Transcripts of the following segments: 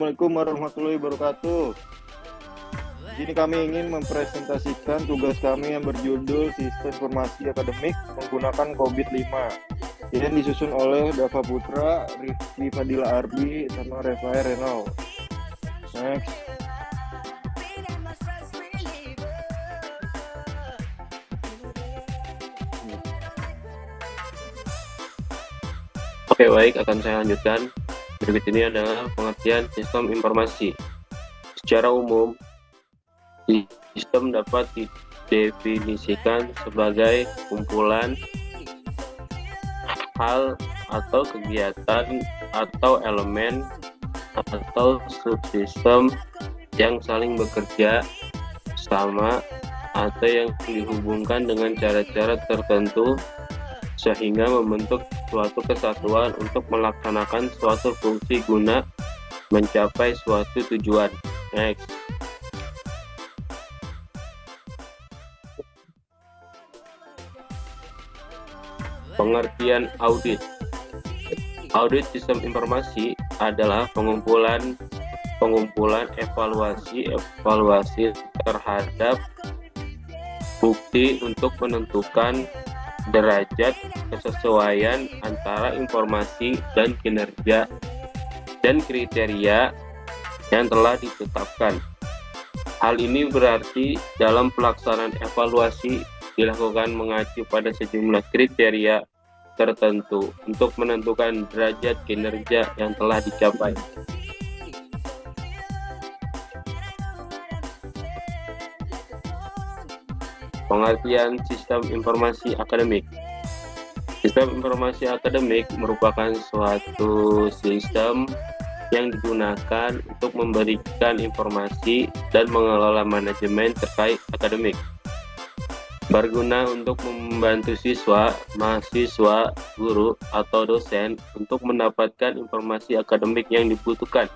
Assalamualaikum warahmatullahi wabarakatuh. Di sini kami ingin mempresentasikan tugas kami yang berjudul Sistem Informasi Akademik menggunakan COVID-5 yang disusun oleh Dava Putra, Rifki Fadila Arbi, sama Refael Renal. Next. Oke, baik, akan saya lanjutkan. Berikut ini adalah pengertian sistem informasi. Secara umum, sistem dapat didefinisikan sebagai kumpulan hal atau kegiatan atau elemen atau subsistem yang saling bekerja sama atau yang dihubungkan dengan cara-cara tertentu sehingga membentuk suatu kesatuan untuk melaksanakan suatu fungsi guna mencapai suatu tujuan. Next. Pengertian audit. Audit sistem informasi adalah pengumpulan evaluasi terhadap bukti untuk menentukan derajat kesesuaian antara informasi dan kinerja dan kriteria yang telah ditetapkan. Hal ini berarti dalam pelaksanaan evaluasi dilakukan mengacu pada sejumlah kriteria tertentu untuk menentukan derajat kinerja yang telah dicapai. Pengertian sistem informasi akademik. Sistem informasi akademik merupakan suatu sistem yang digunakan untuk memberikan informasi dan mengelola manajemen terkait akademik. Berguna untuk membantu siswa, mahasiswa, guru, atau dosen untuk mendapatkan informasi akademik yang dibutuhkan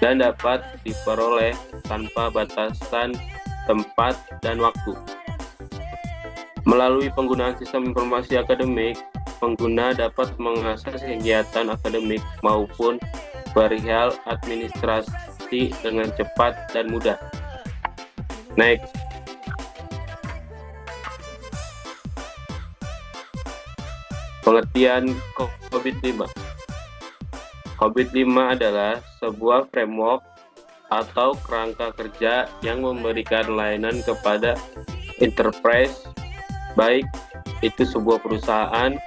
dan dapat diperoleh tanpa batasan tempat dan waktu. Melalui penggunaan sistem informasi akademik, pengguna dapat mengakses kegiatan akademik maupun perihal administrasi dengan cepat dan mudah. Next. Pengertian COVID-5. COVID-5 adalah sebuah framework atau kerangka kerja yang memberikan layanan kepada enterprise, baik itu sebuah perusahaan,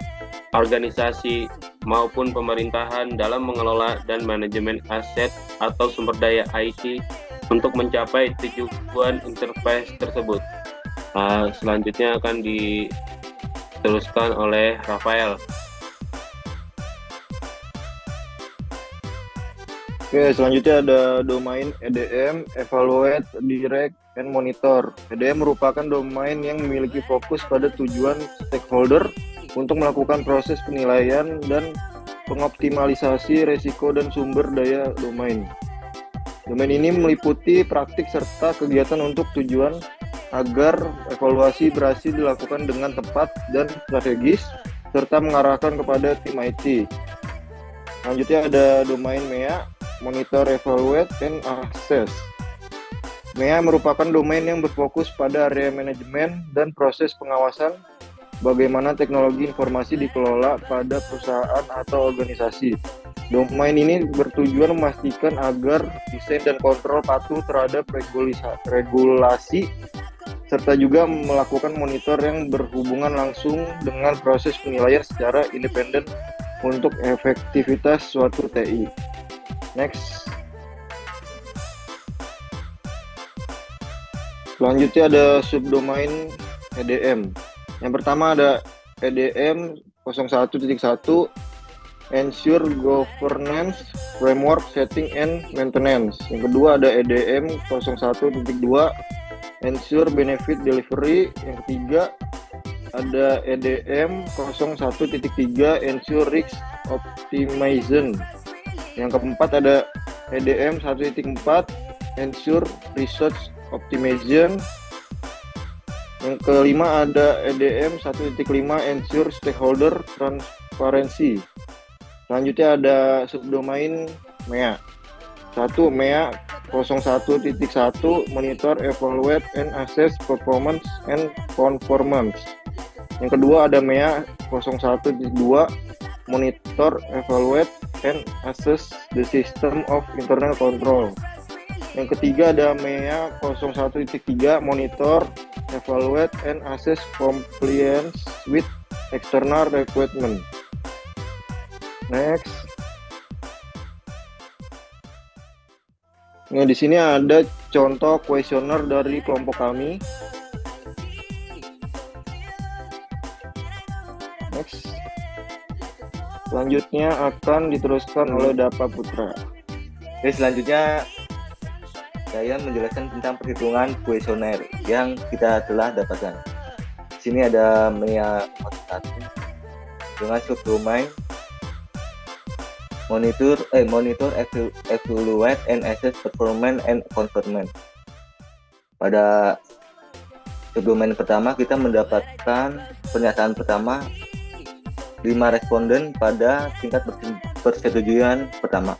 organisasi, maupun pemerintahan dalam mengelola dan manajemen aset atau sumber daya IT untuk mencapai tujuan enterprise tersebut. Selanjutnya akan diteruskan oleh Rafael. Oke, selanjutnya ada domain EDM, Evaluate, Direct, and Monitor. EDM merupakan domain yang memiliki fokus pada tujuan stakeholder untuk melakukan proses penilaian dan pengoptimalisasi resiko dan sumber daya domain. Domain ini meliputi praktik serta kegiatan untuk tujuan agar evaluasi berhasil dilakukan dengan tepat dan strategis, serta mengarahkan kepada tim IT. Selanjutnya ada domain MEA, Monitor, Evaluate, and Access. MEA merupakan domain yang berfokus pada area manajemen dan proses pengawasan bagaimana teknologi informasi dikelola pada perusahaan atau organisasi. Domain ini bertujuan memastikan agar desain dan kontrol patuh terhadap regulasi serta juga melakukan monitor yang berhubungan langsung dengan proses penilaian secara independen untuk efektivitas suatu TI. Next. Selanjutnya ada subdomain EDM. Yang pertama ada EDM 01.1 Ensure Governance Framework Setting and Maintenance. Yang kedua ada EDM 01.2 Ensure Benefit Delivery. Yang ketiga ada EDM 01.3 Ensure Risk Optimization. Yang keempat ada EDM 1.4 Ensure Research Optimization. Yang kelima ada EDM 1.5 Ensure Stakeholder Transparency. Selanjutnya ada subdomain MEA. Satu, MEA 01.1 monitor, evaluate, and assess performance and conformance. Yang kedua ada MEA 01.2 monitor, evaluate, and assess the system of internal control. Yang ketiga ada MEA 01.3 monitor, evaluate, and assess compliance with external requirement. Next. Nah, di sini ada contoh kuesioner dari kelompok kami. Next. Selanjutnya akan diteruskan oleh Dapa Putra. Oke, selanjutnya saya menjelaskan tentang perhitungan kuesioner yang kita telah dapatkan. Di sini ada MEA 1 dengan subdomain monitor, evaluate, and assess performance and conformance. Pada subdomain pertama kita mendapatkan pernyataan pertama 5 responden pada tingkat persetujuan pertama.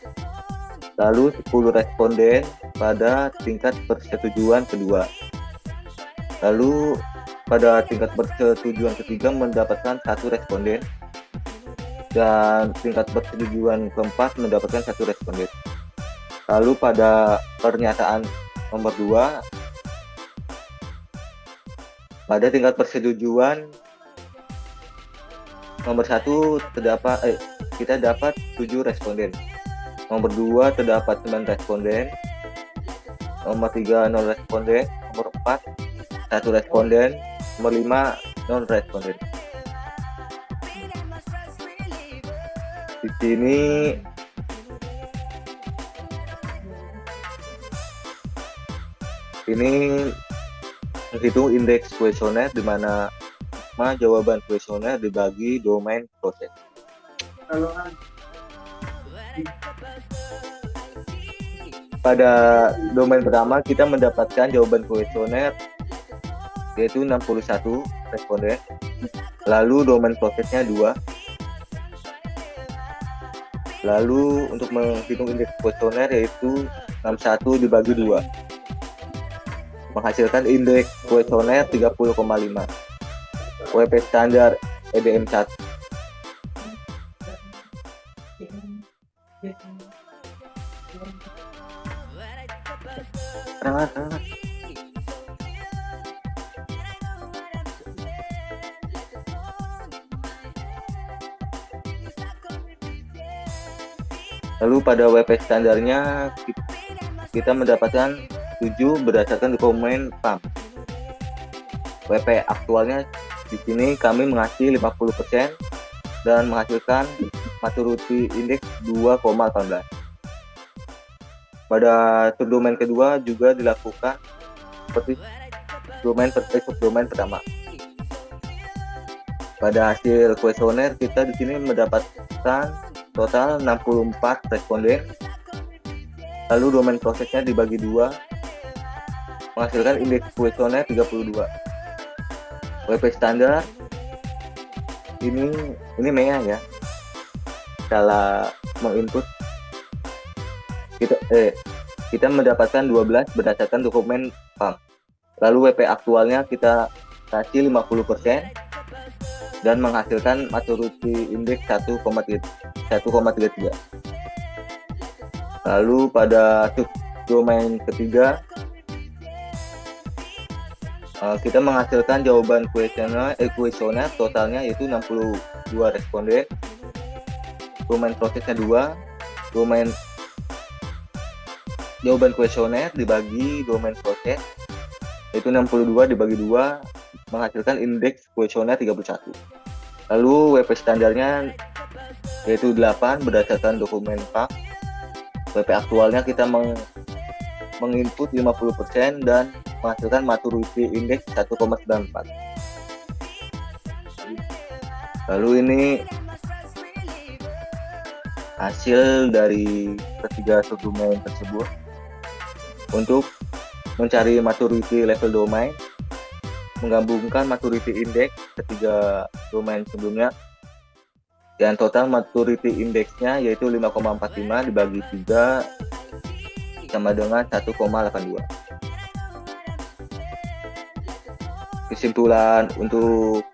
Lalu 10 responden pada tingkat persetujuan kedua. Lalu pada tingkat persetujuan ketiga mendapatkan 1 responden. Dan tingkat persetujuan keempat mendapatkan 1 responden. Lalu pada pernyataan nomor 2, pada tingkat persetujuan nomor 1 kita dapat 7 responden. Nomor 2 terdapat 9 responden. Nomor 3 0 responden. Nomor 4 1 responden. Nomor 5 non responden. Di sini menghitung indeks kuesioner di mana jawaban kuesioner dibagi domain proses. Pada domain pertama kita mendapatkan jawaban kuesioner yaitu 61 responden. Lalu domain prosesnya 2. Lalu untuk menghitung indeks kuesioner yaitu 61 dibagi 2 menghasilkan indeks kuesioner 30,5. WP standar EDM 1 Lalu pada WP standarnya kita mendapatkan 7 berdasarkan dokumen PAM. WP aktualnya di sini kami mengasih 50% dan menghasilkan maturity index 2,18. Pada subdomain kedua juga dilakukan seperti subdomain pertama. Pada hasil kuesioner kita di sini mendapatkan total 64 responden. Lalu domain prosesnya dibagi 2 menghasilkan indeks kuesioner 32. WP standar ini MEA ya. Salah menginput kita mendapatkan 12 berdasarkan dokumen PAM. Lalu WP aktualnya kita kasih 50% dan menghasilkan maturity index 1,33. Lalu pada subdomain ketiga kita menghasilkan jawaban kuesioner totalnya yaitu 62 responden. Domain prosesnya 2. Domain jawaban kuesioner dibagi domain proses yaitu 62 dibagi 2 menghasilkan indeks kuesioner 31. Lalu WP standarnya yaitu 8 berdasarkan dokumen PAM. WP aktualnya kita menginput 50% dan menghasilkan maturity index 1,94. Lalu ini hasil dari ketiga subdomain tersebut. Untuk mencari maturity level domain, menggabungkan maturity index ketiga domain sebelumnya, dan total maturity indexnya yaitu 5,45 dibagi 3 sama dengan 1,82. Kesimpulan untuk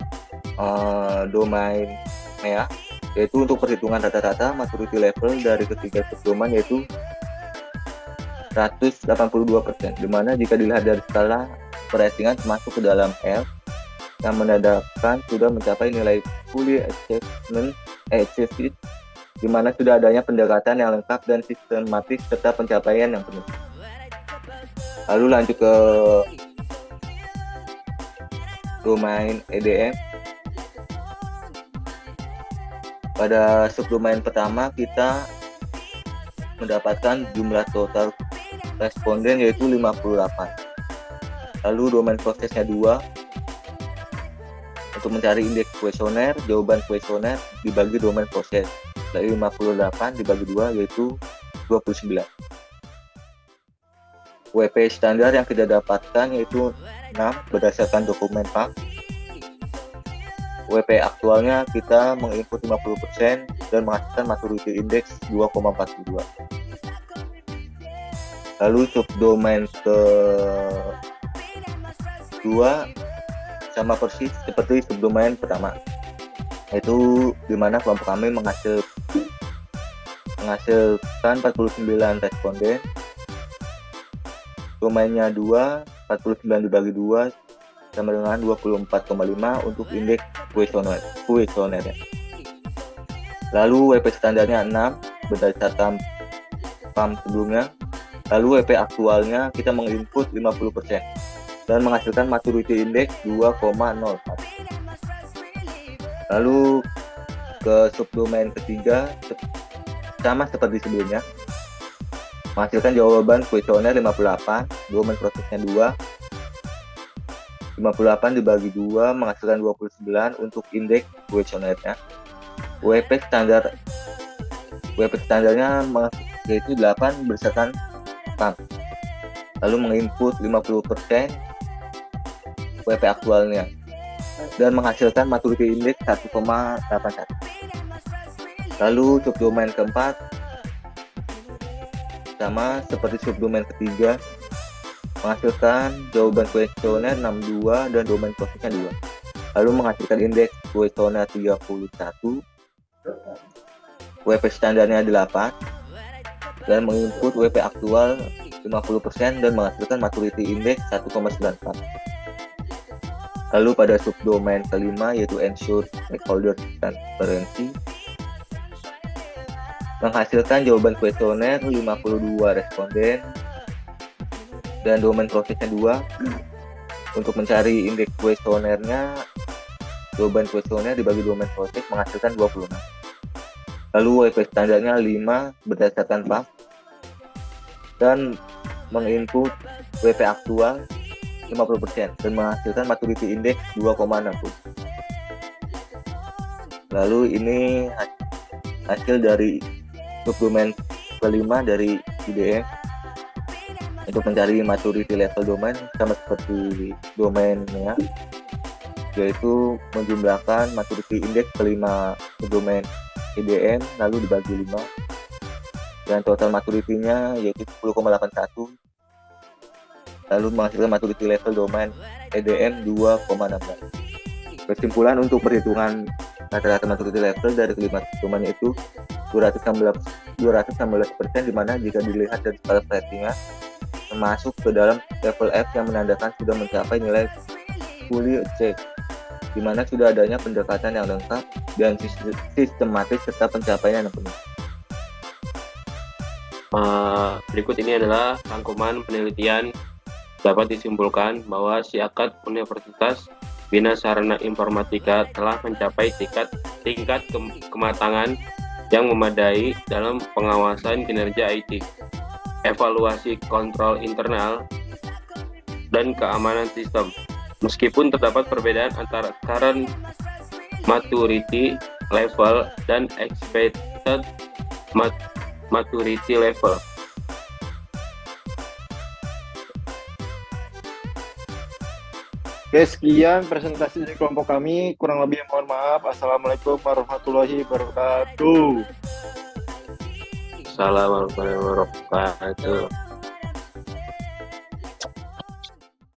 domain MEA, yaitu untuk perhitungan rata-rata maturity level dari ketiga subdomain yaitu 182%, dimana jika dilihat dari skala peratingan masuk ke dalam L yang menandakan sudah mencapai nilai fully achieved, dimana sudah adanya pendekatan yang lengkap dan sistematis serta pencapaian yang penuh. Lalu lanjut ke domain EDM. Pada subdomain pertama kita mendapatkan jumlah total responden yaitu 58. Lalu domain prosesnya 2. Untuk mencari indeks kuesioner, jawaban kuesioner dibagi domain proses. Dari 58 dibagi 2 yaitu 29. WP standar yang kita dapatkan yaitu 6 berdasarkan dokumen PAM. WP aktualnya kita menginput 50% dan menghasilkan maturity index 2,42. Lalu subdomain kedua sama persis seperti subdomain pertama, yaitu dimana kelompok kami menghasilkan 49 responden. Domainnya 2, 49 dibagi 2 sama dengan 24,5 untuk indeks kuesionernya. Lalu WP standarnya 6 berdasarkan PAM sebelumnya. Lalu WP aktualnya kita menginput 50% dan menghasilkan maturity index 2,04. Lalu ke subdomain ketiga sama seperti sebelumnya, menghasilkan jawaban kuesioner 58, domain prosesnya 2, 58 dibagi 2 menghasilkan 29 untuk indeks kuesionernya. WP standarnya yaitu 8 berdasarkan PAM. Lalu menginput 50% WP aktualnya dan menghasilkan maturity index 1,81. Lalu subdomain keempat sama seperti subdomain ketiga, menghasilkan jawaban kuesioner 62 dan domain prosesnya 2. Lalu menghasilkan indeks kuesioner 31, WP standarnya 8 dan menginput WP aktual 50% dan menghasilkan maturity index 1,94. Lalu pada subdomain kelima yaitu ensure stakeholder transparency, menghasilkan jawaban kuesioner 52 responden dan domain prosesnya 2. Untuk mencari indeks kuesionernya, jawaban kuesioner dibagi domain proses menghasilkan 26. Lalu WP standarnya 5 berdasarkan PAM dan menginput WP aktual 50% dan menghasilkan maturity index 2,60. Lalu ini hasil dari subdomain kelima dari IDM untuk mencari maturity level domain sama seperti domainnya, yaitu menjumlahkan maturity index kelima subdomain IDM lalu dibagi 5 dan total maturity-nya yaitu 10,81, lalu menghasilkan maturity level domain EDM 2,16. Kesimpulan untuk perhitungan rata-rata maturity level dari kelima domain itu 216%, di mana jika dilihat dari skala ratingnya masuk ke dalam level F yang menandakan sudah mencapai nilai fully achieved, di mana sudah adanya pendekatan yang lengkap dan sistematis serta pencapaian yang penuh. Berikut ini adalah rangkuman penelitian. Dapat disimpulkan bahwa SIAKAD Universitas Bina Sarana Informatika telah mencapai tingkat kematangan yang memadai dalam pengawasan kinerja IT, evaluasi kontrol internal, dan keamanan sistem. Meskipun terdapat perbedaan antara current maturity level dan expected maturity level. Oke, sekian presentasi dari kelompok kami. Kurang lebih mohon maaf. Assalamualaikum warahmatullahi wabarakatuh. Assalamualaikum warahmatullahi wabarakatuh.